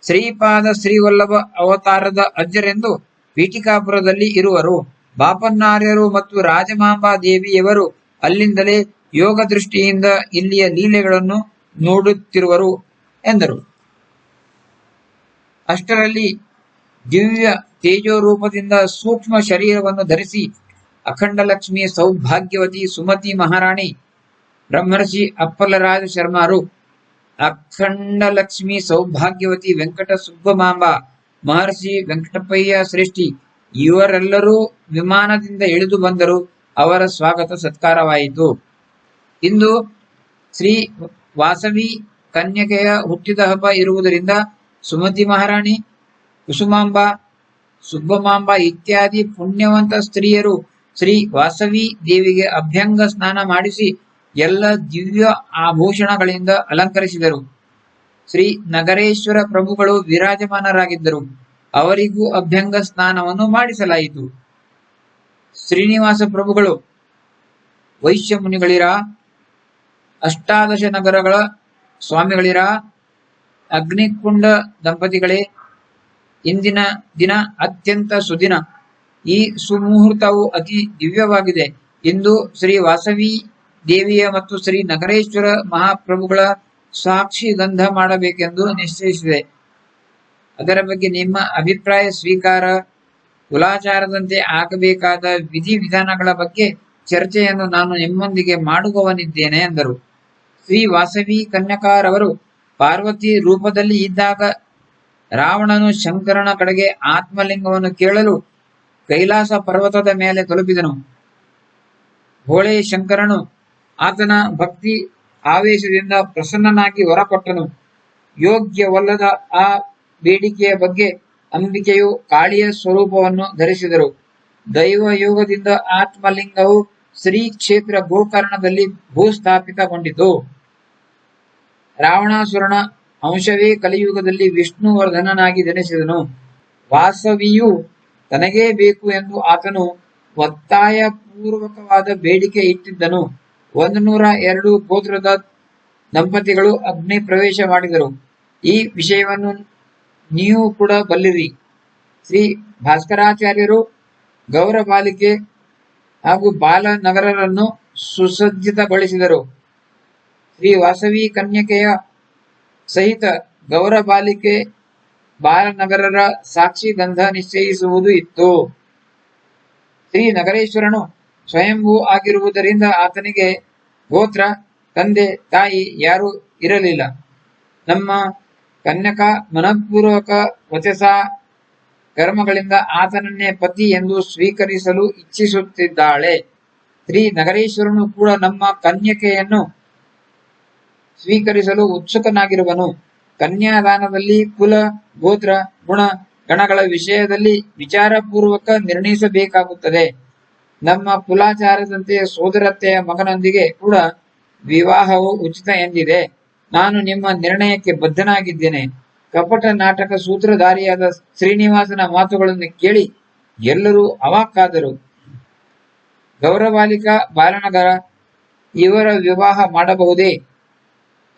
ಶ್ರೀಪಾದ ಶ್ರೀವಲ್ಲಭ ಅವತಾರದ ಅಜ್ಜರೆಂದು ಪೀಠಿಕಾಪುರದಲ್ಲಿ ಇರುವರು. ಬಾಪನ್ನಾರ್ಯರು ಮತ್ತು ರಾಜಮಾಂಬಾ ದೇವಿಯವರು ಅಲ್ಲಿಂದಲೇ ಯೋಗ ದೃಷ್ಟಿಯಿಂದ ಇಲ್ಲಿಯ ಲೀಲೆಗಳನ್ನು ನೋಡುತ್ತಿರುವರು ಎಂದರು. ಅಷ್ಟರಲ್ಲಿ ದಿವ್ಯ ತೇಜೋ ರೂಪದಿಂದ ಸೂಕ್ಷ್ಮ ಶರೀರವನ್ನು ಧರಿಸಿ ಅಖಂಡ ಲಕ್ಷ್ಮಿ ಸೌಭಾಗ್ಯವತಿ ಸುಮತಿ ಮಹಾರಾಣಿ ಬ್ರಹ್ಮರ್ಷಿ ಅಪ್ಪಲರಾಜ ಶರ್ಮಾರು, ಅಖಂಡ ಲಕ್ಷ್ಮಿ ಸೌಭಾಗ್ಯವತಿ ವೆಂಕಟ ಸುಬ್ಬಮಾಂಬ ಮಹರ್ಷಿ ವೆಂಕಟಪ್ಪಯ್ಯ ಶ್ರೇಷ್ಠಿ ಇವರೆಲ್ಲರೂ ವಿಮಾನದಿಂದ ಇಳಿದು ಬಂದರು. ಅವರ ಸ್ವಾಗತ ಸತ್ಕಾರವಾಯಿತು. ಇಂದು ಶ್ರೀ ವಾಸವಿ ಕನ್ಯಕೆಯ ಹುಟ್ಟಿದ ಹಬ್ಬ ಇರುವುದರಿಂದ ಸುಮತಿ ಮಹಾರಾಣಿ, ಕುಸುಮಾಂಬ, ಸುಬ್ಬಮಾಂಬ ಇತ್ಯಾದಿ ಪುಣ್ಯವಂತ ಸ್ತ್ರೀಯರು ಶ್ರೀ ವಾಸವಿ ದೇವಿಗೆ ಅಭ್ಯಂಗ ಸ್ನಾನ ಮಾಡಿಸಿ ಎಲ್ಲ ದಿವ್ಯ ಆಭೂಷಣಗಳಿಂದ ಅಲಂಕರಿಸಿದರು. ಶ್ರೀ ನಗರೇಶ್ವರ ಪ್ರಭುಗಳು ವಿರಾಜಮಾನರಾಗಿದ್ದರು. ಅವರಿಗೂ ಅಭ್ಯಂಗ ಸ್ನಾನವನ್ನು ಮಾಡಿಸಲಾಯಿತು. ಶ್ರೀನಿವಾಸ ಪ್ರಭುಗಳು ವೈಶ್ಯ ಮುನಿಗಳಿರ, ಅಷ್ಟಾದಶ ನಗರಗಳ ಸ್ವಾಮಿಗಳಿರ, ಅಗ್ನಿಕುಂಡ ದಂಪತಿಗಳೇ, ಇಂದಿನ ದಿನ ಅತ್ಯಂತ ಸುದಿನ. ಈ ಸುಮುಹೂರ್ತವು ಅತಿ ದಿವ್ಯವಾಗಿದೆ. ಇಂದು ಶ್ರೀ ವಾಸವಿ ದೇವಿಯ ಮತ್ತು ಶ್ರೀ ನಗರೇಶ್ವರ ಮಹಾಪ್ರಭುಗಳ ಸಾಕ್ಷಿ ಗಂಧ ಮಾಡಬೇಕೆಂದು ನಿಶ್ಚಯಿಸಿದೆ. ಅದರ ಬಗ್ಗೆ ನಿಮ್ಮ ಅಭಿಪ್ರಾಯ ಸ್ವೀಕಾರ, ಕುಲಾಚಾರದಂತೆ ಆಗಬೇಕಾದ ವಿಧಿವಿಧಾನಗಳ ಬಗ್ಗೆ ಚರ್ಚೆಯನ್ನು ನಾನು ನಿಮ್ಮೊಂದಿಗೆ ಮಾಡುವವನಿದ್ದೇನೆ ಎಂದರು. ಶ್ರೀ ವಾಸವಿ ಕನ್ಯಕಾರವರು ಪಾರ್ವತಿ ರೂಪದಲ್ಲಿ ಇದ್ದಾಗ ರಾವಣನು ಶಂಕರನ ಕಡೆಗೆ ಆತ್ಮಲಿಂಗವನ್ನು ಕೇಳಲು ಕೈಲಾಸ ಪರ್ವತದ ಮೇಲೆ ತಲುಪಿದನು. ಭೋಳೆ ಶಂಕರನು ಆತನ ಭಕ್ತಿ ಆವೇಶದಿಂದ ಪ್ರಸನ್ನನಾಗಿ ಹೊರಕೊಟ್ಟನು. ಯೋಗ್ಯವಲ್ಲದ ಆ ಬೇಡಿಕೆಯ ಬಗ್ಗೆ ಅಂಬಿಕೆಯು ಕಾಳಿಯ ಸ್ವರೂಪವನ್ನು ಧರಿಸಿದರು. ದೈವಯೋಗದಿಂದ ಆತ್ಮಲಿಂಗವು ಶ್ರೀ ಕ್ಷೇತ್ರ ಗೋಕರ್ಣದಲ್ಲಿ ಭೂಸ್ಥಾಪಿತಗೊಂಡಿತು. ರಾವಣಾಸುರನ ಅಂಶವೇ ಕಲಿಯುಗದಲ್ಲಿ ವಿಷ್ಣುವರ್ಧನನಾಗಿ ಜನಿಸಿದನು. ವಾಸವಿಯು ತನಗೇ ಬೇಕು ಎಂದು ಆತನು ಒತ್ತಾಯ ಪೂರ್ವಕವಾದ ಬೇಡಿಕೆ ಇಟ್ಟಿದ್ದನು. 102 ಗೋತ್ರದ ದಂಪತಿಗಳು ಅಗ್ನಿ ಪ್ರವೇಶ ಮಾಡಿದರು. ಈ ವಿಷಯವನ್ನು ನೀವು ಕೂಡ ಬಲ್ಲಿರಿ. ಶ್ರೀ ಭಾಸ್ಕರಾಚಾರ್ಯರು ಗೌರಬಾಲಿಕೆ ಹಾಗೂ ಬಾಲನಗರರನ್ನು ಸುಸಜ್ಜಿತಗೊಳಿಸಿದರು. ಶ್ರೀ ವಾಸವಿ ಕನ್ಯಕೆಯ ಸಹಿತ ಗೌರಬಾಲಿಕೆ ಬಾಲನಗರರ ಸಾಕ್ಷಿ ಗಂಧ ನಿಶ್ಚಯಿಸುವುದು ಇತ್ತು. ಶ್ರೀ ನಗರೇಶ್ವರನು ಸ್ವಯಂಭೂ ಆಗಿರುವುದರಿಂದ ಆತನಿಗೆ ಗೋತ್ರ, ತಂದೆ, ತಾಯಿ ಯಾರೂ ಇರಲಿಲ್ಲ. ನಮ್ಮ ಕನ್ಯಕಾ ಮನಃಪೂರ್ವಕ ವಚಸಾ ಕರ್ಮಗಳಿಂದ ಆತನನ್ನೇ ಪತಿ ಎಂದು ಸ್ವೀಕರಿಸಲು ಇಚ್ಛಿಸುತ್ತಿದ್ದಾಳೆ. ಶ್ರೀ ನಗರೇಶ್ವರನು ಕೂಡ ನಮ್ಮ ಕನ್ಯಕೆಯನ್ನು ಸ್ವೀಕರಿಸಲು ಉತ್ಸುಕನಾಗಿರುವನು. ಕನ್ಯಾದಾನದಲ್ಲಿ ಕುಲ, ಗೋತ್ರ, ಗುಣ, ಗಣಗಳ ವಿಷಯದಲ್ಲಿ ವಿಚಾರಪೂರ್ವಕ ನಿರ್ಣಯಿಸಬೇಕಾಗುತ್ತದೆ. ನಮ್ಮ ಕುಲಾಚಾರದಂತೆ ಸೋದರತ್ತೆಯ ಮಗನೊಂದಿಗೆ ಕೂಡ ವಿವಾಹವು ಉಚಿತ ಎಂದಿದೆ. ನಾನು ನಿಮ್ಮ ನಿರ್ಣಯಕ್ಕೆ ಬದ್ಧನಾಗಿದ್ದೇನೆ. ಕಪಟ ನಾಟಕ ಸೂತ್ರಧಾರಿಯಾದ ಶ್ರೀನಿವಾಸನ ಮಾತುಗಳನ್ನು ಕೇಳಿ ಎಲ್ಲರೂ ಅವಾಕ್ಕಾದರು. ಗೌರವಾಲಿಕಾ ಬಾಲನಗರ ಇವರ ವಿವಾಹ ಮಾಡಬಹುದೇ?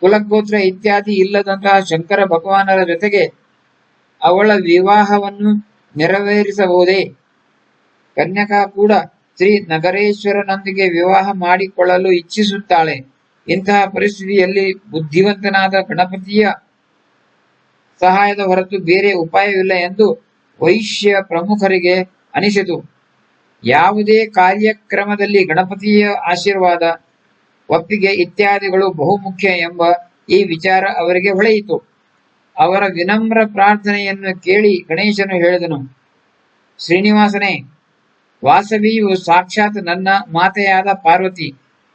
ಕುಲಗೋತ್ರ ಇತ್ಯಾದಿ ಇಲ್ಲದಂತಹ ಶಂಕರ ಭಗವಾನರ ಜೊತೆಗೆ ಅವಳ ವಿವಾಹವನ್ನು ನೆರವೇರಿಸಬಹುದೇ? ಕನ್ಯಕಾ ಕೂಡ ಶ್ರೀ ನಗರೇಶ್ವರನೊಂದಿಗೆ ವಿವಾಹ ಮಾಡಿಕೊಳ್ಳಲು ಇಚ್ಛಿಸುತ್ತಾಳೆ. ಇಂತಹ ಪರಿಸ್ಥಿತಿಯಲ್ಲಿ ಬುದ್ಧಿವಂತನಾದ ಗಣಪತಿಯ ಸಹಾಯದ ಹೊರತು ಬೇರೆ ಉಪಾಯವಿಲ್ಲ ಎಂದು ವೈಶ್ಯ ಪ್ರಮುಖರಿಗೆ ಅನಿಸಿತು. ಯಾವುದೇ ಕಾರ್ಯಕ್ರಮದಲ್ಲಿ ಗಣಪತಿಯ ಆಶೀರ್ವಾದ, ಒಪ್ಪಿಗೆ ಇತ್ಯಾದಿಗಳು ಬಹುಮುಖ್ಯ ಎಂಬ ಈ ವಿಚಾರ ಅವರಿಗೆ ಹೊಳೆಯಿತು. ಅವರ ವಿನಮ್ರ ಪ್ರಾರ್ಥನೆಯನ್ನು ಕೇಳಿ ಗಣೇಶನು ಹೇಳಿದನು, ಶ್ರೀನಿವಾಸನೇ, ವಾಸವಿಯು ಸಾಕ್ಷಾತ್ ನನ್ನ ಮಾತೆಯಾದ ಪಾರ್ವತಿ.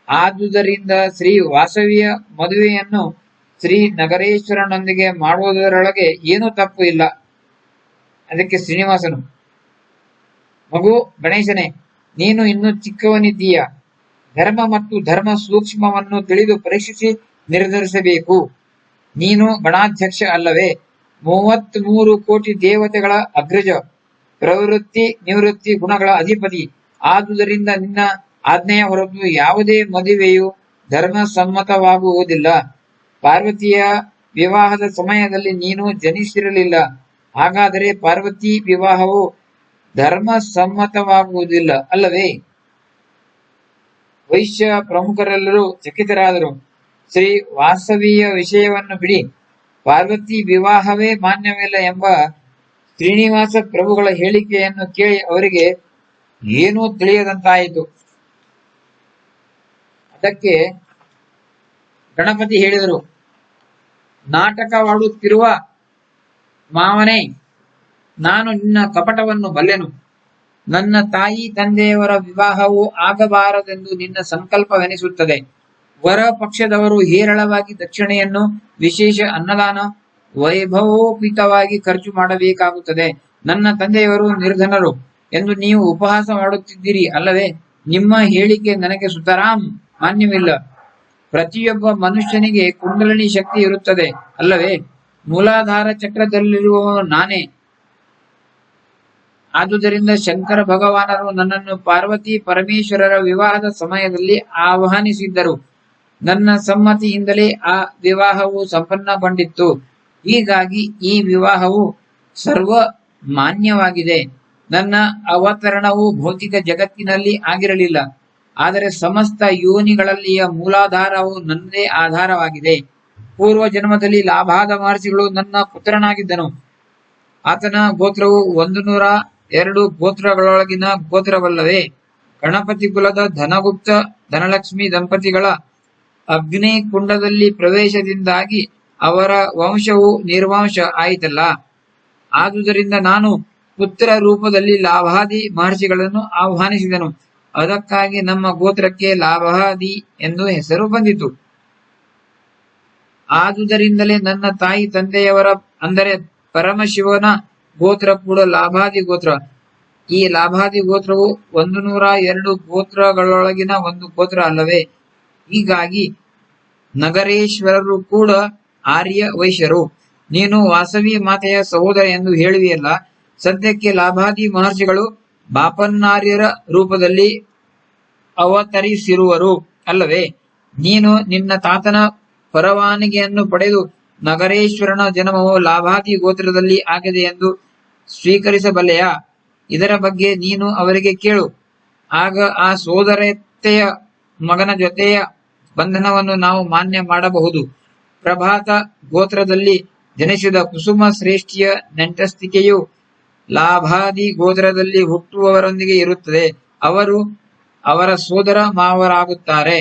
ಆದುದರಿಂದ ಶ್ರೀ ವಾಸವಿಯ ಮದುವೆಯನ್ನು ಶ್ರೀ ನಗರೇಶ್ವರನೊಂದಿಗೆ ಮಾಡುವುದರೊಳಗೆ ಏನೂ ತಪ್ಪು ಇಲ್ಲ. ಅದಕ್ಕೆ ಶ್ರೀನಿವಾಸನು, ಮಗು ಗಣೇಶನೇ, ನೀನು ಇನ್ನೂ ಚಿಕ್ಕವನಿದ್ದೀಯ. ಧರ್ಮ ಮತ್ತು ಧರ್ಮ ಸೂಕ್ಷ್ಮವನ್ನು ತಿಳಿದು ಪರೀಕ್ಷಿಸಿ ನಿರ್ಧರಿಸಬೇಕು. ನೀನು ಗಣಾಧ್ಯಕ್ಷ ಅಲ್ಲವೇ? 33 ಕೋಟಿ ದೇವತೆಗಳ ಅಗ್ರಜ, ಪ್ರವೃತ್ತಿ ನಿವೃತ್ತಿ ಗುಣಗಳ ಅಧಿಪತಿ. ಆದುದರಿಂದ ನಿನ್ನ ಆಜ್ಞೆಯ ಹೊರತು ಯಾವುದೇ ಮದುವೆಯು ಧರ್ಮ ಸಮ್ಮತವಾಗುವುದಿಲ್ಲ. ಪಾರ್ವತಿಯ ವಿವಾಹದ ಸಮಯದಲ್ಲಿ ನೀನು ಜನಿಸಿರಲಿಲ್ಲ. ಹಾಗಾದರೆ ಪಾರ್ವತಿ ವಿವಾಹವು ಧರ್ಮ ಸಮ್ಮತವಾಗುವುದಿಲ್ಲ ಅಲ್ಲವೇ? ವೈಶ್ಯ ಪ್ರಮುಖರೆಲ್ಲರೂ ಚಕಿತರಾದರು. ಶ್ರೀ ವಾಸವಿಯ ವಿಷಯವನ್ನು ಬಿಡಿ, ಪಾರ್ವತಿ ವಿವಾಹವೇ ಮಾನ್ಯವಿಲ್ಲ ಎಂಬ ಶ್ರೀನಿವಾಸ ಪ್ರಭುಗಳ ಹೇಳಿಕೆಯನ್ನು ಕೇಳಿ ಅವರಿಗೆ ಏನೂ ತಿಳಿಯದಂತಾಯಿತು. ಅದಕ್ಕೆ ಗಣಪತಿ ಹೇಳಿದರು, ನಾಟಕವಾಡುತ್ತಿರುವ ಮಾವನೇ, ನಾನು ನಿನ್ನ ಕಪಟವನ್ನು ಬಲ್ಲೆನು. ನನ್ನ ತಾಯಿ ತಂದೆಯವರ ವಿವಾಹವು ಆಗಬಾರದೆಂದು ನಿನ್ನ ಸಂಕಲ್ಪವೆನಿಸುತ್ತದೆ. ವರ ಪಕ್ಷದವರು ಹೇರಳವಾಗಿ ದಕ್ಷಿಣೆಯನ್ನು, ವಿಶೇಷ ಅನ್ನದಾನ, ವೈಭವೋಪೇತವಾಗಿ ಖರ್ಚು ಮಾಡಬೇಕಾಗುತ್ತದೆ. ನನ್ನ ತಂದೆಯವರು ನಿರ್ಧನರು ಎಂದು ನೀವು ಉಪಹಾಸ ಮಾಡುತ್ತಿದ್ದೀರಿ ಅಲ್ಲವೇ? ನಿಮ್ಮ ಹೇಳಿಕೆ ನನಗೆ ಸುತರಾಂ ಮಾನ್ಯವಿಲ್ಲ. ಪ್ರತಿಯೊಬ್ಬ ಮನುಷ್ಯನಿಗೆ ಕುಂಡಲಿನಿ ಶಕ್ತಿ ಇರುತ್ತದೆ ಅಲ್ಲವೇ? ಮೂಲಾಧಾರ ಚಕ್ರದಲ್ಲಿರುವವನು ನಾನೇ. ಆದುದರಿಂದ ಶಂಕರ ಭಗವಾನರು ನನ್ನನ್ನು ಪಾರ್ವತಿ ಪರಮೇಶ್ವರರ ವಿವಾಹದ ಸಮಯದಲ್ಲಿ ಆಹ್ವಾನಿಸಿದ್ದರು. ನನ್ನ ಸಮ್ಮತಿಯಿಂದಲೇ ಆ ವಿವಾಹವು ಸಂಪನ್ನಗೊಂಡಿತ್ತು. ಹೀಗಾಗಿ ಈ ವಿವಾಹವು ಸರ್ವ ಮಾನ್ಯವಾಗಿದೆ. ನನ್ನ ಅವತರಣವು ಭೌತಿಕ ಜಗತ್ತಿನಲ್ಲಿ ಆಗಿರಲಿಲ್ಲ, ಆದರೆ ಸಮಸ್ತ ಯೋನಿಗಳಲ್ಲಿಯ ಮೂಲಾಧಾರವು ನನ್ನದೇ ಆಧಾರವಾಗಿದೆ. ಪೂರ್ವ ಜನ್ಮದಲ್ಲಿ ಲಾಭಾದ ಮಹರ್ಷಿಗಳು ನನ್ನ ಪುತ್ರನಾಗಿದ್ದನು. ಆತನ ಗೋತ್ರವು 102 ಗೋತ್ರಗಳೊಳಗಿನ ಗೋತ್ರವಲ್ಲವೇ? ಗಣಪತಿ ಕುಲದ ಧನಗುಪ್ತ ಧನಲಕ್ಷ್ಮಿ ದಂಪತಿಗಳ ಅಗ್ನಿ ಕುಂಡದಲ್ಲಿ ಪ್ರವೇಶದಿಂದಾಗಿ ಅವರ ವಂಶವು ನಿರ್ವಂಶ ಆಯಿತಲ್ಲ. ಆದುದರಿಂದ ನಾನು ಪುತ್ರ ರೂಪದಲ್ಲಿ ಲಾಭಾದಿ ಮಹರ್ಷಿಗಳನ್ನು ಆಹ್ವಾನಿಸಿದನು. ಅದಕ್ಕಾಗಿ ನಮ್ಮ ಗೋತ್ರಕ್ಕೆ ಲಾಭಾದಿ ಎಂದು ಹೆಸರು ಬಂದಿತು. ಆದುದರಿಂದಲೇ ನನ್ನ ತಾಯಿ ತಂದೆಯವರ ಅಂದರೆ ಪರಮಶಿವನ ಗೋತ್ರ ಕೂಡ ಲಾಭಾದಿ ಗೋತ್ರ. ಈ ಲಾಭಾದಿ ಗೋತ್ರವು 102 ಗೋತ್ರಗಳೊಳಗಿನ ಒಂದು ಗೋತ್ರ ಅಲ್ಲವೇ? ಹೀಗಾಗಿ ನಗರೇಶ್ವರರು ಕೂಡ ಆರ್ಯ ವೈಶ್ಯರು. ನೀನು ವಾಸವಿ ಮಾತೆಯ ಸಹೋದರ ಎಂದು ಹೇಳುವಿಯಲ್ಲ. ಸದ್ಯಕ್ಕೆ ಲಾಭಾದಿ ಮಹರ್ಷಿಗಳು ಬಾಪನ್ನಾರ್ಯರ ರೂಪದಲ್ಲಿ ಅವತರಿಸಿರುವರು ಅಲ್ಲವೇ? ನೀನು ನಿನ್ನ ತಾತನ ಪರವಾನಗಿಯನ್ನು ಪಡೆದು ನಗರೇಶ್ವರನ ಜನ್ಮವು ಲಾಭಾದಿ ಗೋತ್ರದಲ್ಲಿ ಆಗಿದೆ ಎಂದು ಸ್ವೀಕರಿಸಬಲ್ಲೆಯಾ? ಇದರ ಬಗ್ಗೆ ನೀನು ಅವರಿಗೆ ಕೇಳು. ಆಗ ಆ ಸೋದರತೆಯ ಮಗನ ಜೊತೆಯ ಬಂಧನವನ್ನು ನಾವು ಮಾನ್ಯ ಮಾಡಬಹುದು. ಪ್ರಭಾತ ಗೋತ್ರದಲ್ಲಿ ಜನಿಸಿದ ಕುಸುಮ ಶ್ರೇಷ್ಠಿಯ ನೆಂಟಸ್ತಿಕೆಯು ಲಾಭಾದಿ ಗೋತ್ರದಲ್ಲಿ ಹುಟ್ಟುವವರೊಂದಿಗೆ ಇರುತ್ತದೆ. ಅವರು ಅವರ ಸೋದರ ಮಾವರಾಗುತ್ತಾರೆ.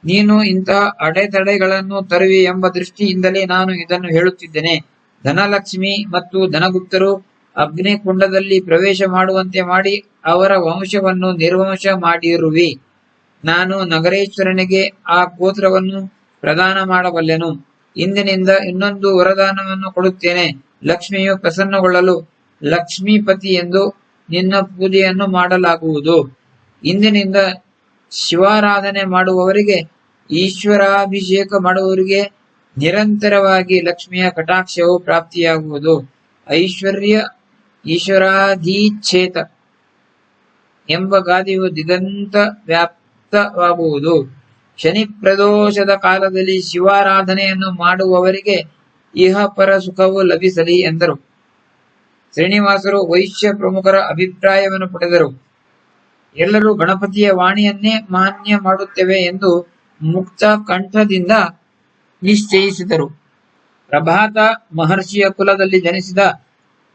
ನೀನು ಇಂತಹ ಅಡೆತಡೆಗಳನ್ನು ತರುವಿ ಎಂಬ ದೃಷ್ಟಿಯಿಂದಲೇ ನಾನು ಇದನ್ನು ಹೇಳುತ್ತಿದ್ದೇನೆ. ಧನಲಕ್ಷ್ಮಿ ಮತ್ತು ಧನಗುಪ್ತರು ಅಗ್ನಿಕುಂಡದಲ್ಲಿ ಪ್ರವೇಶ ಮಾಡುವಂತೆ ಮಾಡಿ ಅವರ ವಂಶವನ್ನು ನಿರ್ವಂಶ ಮಾಡಿರುವಿ. ನಾನು ನಗರೇಶ್ವರನಿಗೆ ಆ ಗೋತ್ರವನ್ನು ಪ್ರದಾನ ಮಾಡಬಲ್ಲೆನು. ಇಂದಿನಿಂದ ಇನ್ನೊಂದು ವರದಾನವನ್ನು ಕೊಡುತ್ತೇನೆ. ಲಕ್ಷ್ಮಿಯು ಪ್ರಸನ್ನಗೊಳ್ಳಲು ಲಕ್ಷ್ಮೀಪತಿ ಎಂದು ನಿನ್ನ ಪೂಜೆಯನ್ನು ಮಾಡಲಾಗುವುದು. ಇಂದಿನಿಂದ ಶಿವಾರಾಧನೆ ಮಾಡುವವರಿಗೆ, ಈಶ್ವರಾಭಿಷೇಕ ಮಾಡುವವರಿಗೆ ನಿರಂತರವಾಗಿ ಲಕ್ಷ್ಮಿಯ ಕಟಾಕ್ಷವು ಪ್ರಾಪ್ತಿಯಾಗುವುದು. ಐಶ್ವರ್ಯ ಈಶ್ವರಾಧೀಚ್ಛೇತ ಎಂಬ ಗಾದೆಯು ದಿಗಂತ ವ್ಯಾಪ್ತವಾಗುವುದು. ಶನಿ ಪ್ರದೋಷದ ಕಾಲದಲ್ಲಿ ಶಿವಾರಾಧನೆಯನ್ನು ಮಾಡುವವರಿಗೆ ಇಹ ಪರ ಸುಖವು ಲಭಿಸಲಿ ಎಂದರು. ಶ್ರೀನಿವಾಸರು ವೈಶ್ಯ ಪ್ರಮುಖರ ಅಭಿಪ್ರಾಯವನ್ನು ಪಡೆದರು. ಎಲ್ಲರೂ ಗಣಪತಿಯ ವಾಣಿಯನ್ನೇ ಮಾನ್ಯ ಮಾಡುತ್ತೇವೆ ಎಂದು ಮುಕ್ತ ಕಂಠದಿಂದ ನಿಶ್ಚಯಿಸಿದರು. ಪ್ರಭಾತ ಮಹರ್ಷಿಯ ಕುಲದಲ್ಲಿ ಜನಿಸಿದ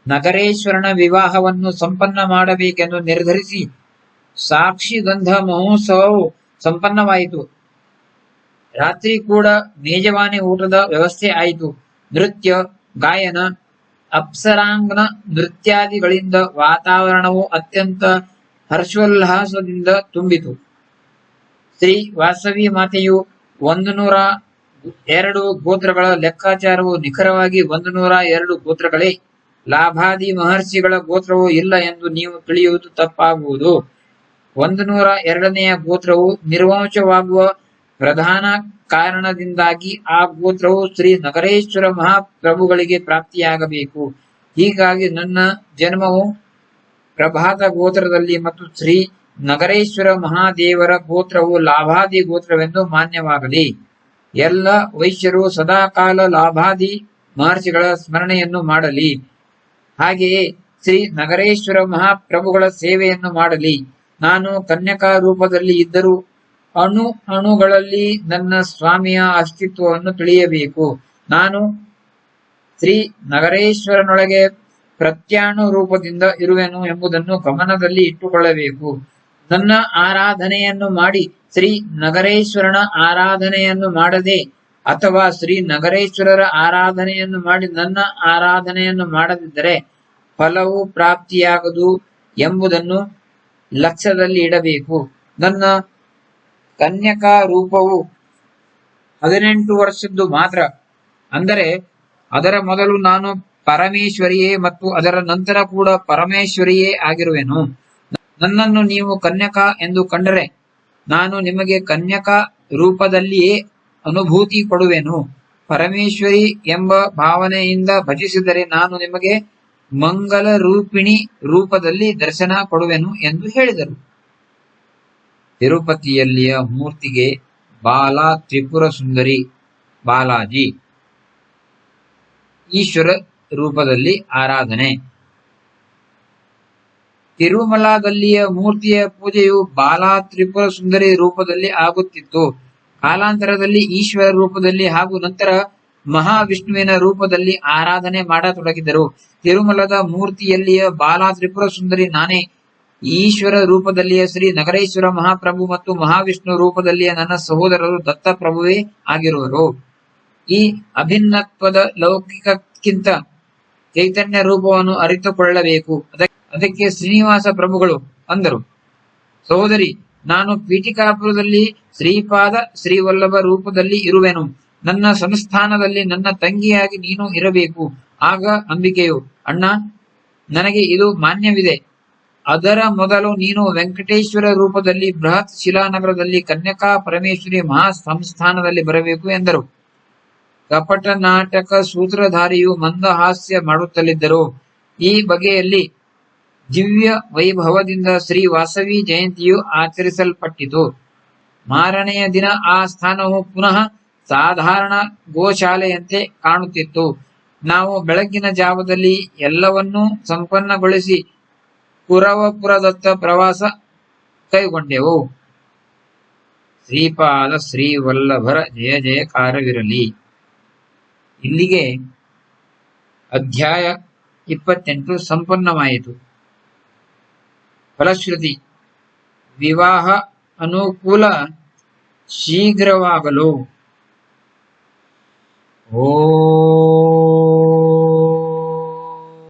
ನಗರೇಶ್ವರನ ವಿವಾಹವನ್ನು ಸಂಪನ್ನ ಮಾಡಬೇಕೆಂದು ನಿರ್ಧರಿಸಿ ಸಾಕ್ಷಿಗಂಧ ಮಹೋತ್ಸವವು ಸಂಪನ್ನವಾಯಿತು. ರಾತ್ರಿ ಕೂಡ ಮೇಜವಾನಿ ಊಟದ ವ್ಯವಸ್ಥೆ ಆಯಿತು. ನೃತ್ಯ, ಗಾಯನ, ಅಪ್ಸರಾಂಗನ ನೃತ್ಯಾದಿಗಳಿಂದ ವಾತಾವರಣವು ಅತ್ಯಂತ ಹರ್ಷೋಲ್ಲಾಸದಿಂದ ತುಂಬಿತು. ಶ್ರೀ ವಾಸವಿ ಮಾತೆಯು 102 ಗೋತ್ರಗಳ ಲೆಕ್ಕಾಚಾರವು ನಿಖರವಾಗಿ 102 ಗೋತ್ರಗಳೇ. ಲಾಭಾದಿ ಮಹರ್ಷಿಗಳ ಗೋತ್ರವು ಇಲ್ಲ ಎಂದು ನೀವು ತಿಳಿಯುವುದು ತಪ್ಪಾಗುವುದು. 102ನೆಯ ಗೋತ್ರವು ನಿರ್ವಂಶವಾಗುವ ಪ್ರಧಾನ ಕಾರಣದಿಂದಾಗಿ ಆ ಗೋತ್ರವು ಶ್ರೀ ನಗರೇಶ್ವರ ಮಹಾಪ್ರಭುಗಳಿಗೆ ಪ್ರಾಪ್ತಿಯಾಗಬೇಕು. ಹೀಗಾಗಿ ನನ್ನ ಜನ್ಮವು ಪ್ರಭಾತ ಗೋತ್ರದಲ್ಲಿ ಮತ್ತು ಶ್ರೀ ನಗರೇಶ್ವರ ಮಹಾದೇವರ ಗೋತ್ರವು ಲಾಭಾದಿ ಗೋತ್ರವೆಂದು ಮಾನ್ಯವಾಗಲಿ. ಎಲ್ಲ ವೈಶ್ಯರು ಸದಾಕಾಲ ಲಾಭಾದಿ ಮಹರ್ಷಿಗಳ ಸ್ಮರಣೆಯನ್ನು ಮಾಡಲಿ. ಹಾಗೆಯೇ ಶ್ರೀ ನಗರೇಶ್ವರ ಮಹಾಪ್ರಭುಗಳ ಸೇವೆಯನ್ನು ಮಾಡಲಿ. ನಾನು ಕನ್ಯಕಾ ರೂಪದಲ್ಲಿ ಇದ್ದರೂ ಅಣುಗಳಲ್ಲಿ ನನ್ನ ಸ್ವಾಮಿಯ ಅಸ್ತಿತ್ವವನ್ನು ತಿಳಿಯಬೇಕು. ನಾನು ಶ್ರೀ ನಗರೇಶ್ವರನೊಳಗೆ ಪ್ರತ್ಯಾಣು ರೂಪದಿಂದ ಇರುವೆನು ಎಂಬುದನ್ನು ಗಮನದಲ್ಲಿ ಇಟ್ಟುಕೊಳ್ಳಬೇಕು. ನನ್ನ ಆರಾಧನೆಯನ್ನು ಮಾಡಿ ಶ್ರೀ ನಗರೇಶ್ವರನ ಆರಾಧನೆಯನ್ನು ಮಾಡದೆ ಅಥವಾ ಶ್ರೀ ನಗರೇಶ್ವರರ ಆರಾಧನೆಯನ್ನು ಮಾಡಿ ನನ್ನ ಆರಾಧನೆಯನ್ನು ಮಾಡದಿದ್ದರೆ ಫಲವು ಪ್ರಾಪ್ತಿಯಾಗದು ಎಂಬುದನ್ನು ಲಕ್ಷ್ಯದಲ್ಲಿ ಇಡಬೇಕು. ನನ್ನ ಕನ್ಯಕಾ ರೂಪವು 18 ವರ್ಷದ್ದು ಮಾತ್ರ. ಅಂದರೆ ಅದರ ಮೊದಲು ನಾನು ಪರಮೇಶ್ವರಿಯೇ ಮತ್ತು ಅದರ ನಂತರ ಕೂಡ ಪರಮೇಶ್ವರಿಯೇ ಆಗಿರುವೆನು. ನನ್ನನ್ನು ನೀವು ಕನ್ಯಕಾ ಎಂದು ಕಂಡರೆ ನಾನು ನಿಮಗೆ ಕನ್ಯಕಾ ರೂಪದಲ್ಲಿಯೇ ಅನುಭೂತಿ ಕೊಡುವೆನು. ಪರಮೇಶ್ವರಿ ಎಂಬ ಭಾವನೆಯಿಂದ ಭಜಿಸಿದರೆ ನಾನು ನಿಮಗೆ ಮಂಗಲ ರೂಪಿಣಿ ರೂಪದಲ್ಲಿ ದರ್ಶನ ಕೊಡುವೆನು ಎಂದು ಹೇಳಿದರು. ತಿರುಪತಿಯಲ್ಲಿಯ ಮೂರ್ತಿಗೆ ಬಾಲ ತ್ರಿಪುರ ಸುಂದರಿ ಬಾಲಾಜಿ ಈಶ್ವರ ರೂಪದಲ್ಲಿ ಆರಾಧನೆ. ತಿರುಮಲದಲ್ಲಿಯ ಮೂರ್ತಿಯ ಪೂಜೆಯು ಬಾಲ ತ್ರಿಪುರ ಸುಂದರಿ ರೂಪದಲ್ಲಿ ಆಗುತ್ತಿತ್ತು. ಕಾಲಾಂತರದಲ್ಲಿ ಈಶ್ವರ ರೂಪದಲ್ಲಿ ಹಾಗೂ ನಂತರ ಮಹಾವಿಷ್ಣುವಿನ ರೂಪದಲ್ಲಿ ಆರಾಧನೆ ಮಾಡತೊಡಗಿದರು. ತಿರುಮಲದ ಮೂರ್ತಿಯಲ್ಲಿಯ ಬಾಲ ತ್ರಿಪುರ ಸುಂದರಿ ನಾನೇ. ಈಶ್ವರ ರೂಪದಲ್ಲಿಯ ಶ್ರೀ ನಗರೇಶ್ವರ ಮಹಾಪ್ರಭು ಮತ್ತು ಮಹಾವಿಷ್ಣು ರೂಪದಲ್ಲಿಯ ನನ್ನ ಸಹೋದರರು ದತ್ತಪ್ರಭುವೇ ಆಗಿರುವರು. ಈ ಅಭಿನ್ನತ್ವದ ಲೌಕಿಕಕ್ಕಿಂತ ಚೈತನ್ಯ ರೂಪವನ್ನು ಅರಿತುಕೊಳ್ಳಬೇಕು. ಅದಕ್ಕೆ ಶ್ರೀನಿವಾಸ ಪ್ರಭುಗಳು ಅಂದರು, ಸಹೋದರಿ, ನಾನು ಪೀಠಿಕಾಪುರದಲ್ಲಿ ಶ್ರೀಪಾದ ಶ್ರೀವಲ್ಲಭ ರೂಪದಲ್ಲಿ ಇರುವೆನು. ನನ್ನ ಸಂಸ್ಥಾನದಲ್ಲಿ ನನ್ನ ತಂಗಿಯಾಗಿ ನೀನು ಇರಬೇಕು. ಆಗ ಅಂಬಿಕೆಯು, ಅಣ್ಣ, ನನಗೆ ಇದು ಮಾನ್ಯವಿದೆ. ಅದರ ಮೊದಲು ನೀನು ವೆಂಕಟೇಶ್ವರ ರೂಪದಲ್ಲಿ ಬೃಹತ್ ಶಿಲಾನಗರದಲ್ಲಿ ಕನ್ಯಕಾ ಪರಮೇಶ್ವರಿ ಮಹಾ ಸಂಸ್ಥಾನದಲ್ಲಿ ಬರಬೇಕು ಎಂದರು. ಕಪಟ ನಾಟಕ ಸೂತ್ರಧಾರಿಯು ಮಂದಹಾಸ್ಯ ಮಾಡುತ್ತಲಿದ್ದರು. ಈ ಬಗೆಯಲ್ಲಿ ದಿವ್ಯ ವೈಭವದಿಂದ ಶ್ರೀ ವಾಸವಿ ಜಯಂತಿಯು ಆಚರಿಸಲ್ಪಟ್ಟಿತು. ಮಾರನೆಯ ದಿನ ಆ ಸ್ಥಾನವು ಪುನಃ ಸಾಧಾರಣ ಗೋಶಾಲೆಯಂತೆ ಕಾಣುತ್ತಿತ್ತು. ನಾವು ಬೆಳಗಿನ ಜಾವದಲ್ಲಿ ಎಲ್ಲವನ್ನೂ ಸಂಪನ್ನಗೊಳಿಸಿ ಕುರವಪುರದತ್ತ ಪ್ರವಾಸ ಕೈಗೊಂಡೆವು. ಶ್ರೀಪಾದ ಶ್ರೀವಲ್ಲಭರ ಜಯ ಜಯಕಾರವಿರಲಿ. ಇಲ್ಲಿಗೆ ಅಧ್ಯಾಯ 28 ಸಂಪನ್ನವಾಯಿತು. ಫಲಶ್ರುತಿ: ವಿವಾಹ ಅನುಕೂಲ ಶೀಘ್ರವಾಗಲು. ಓಂ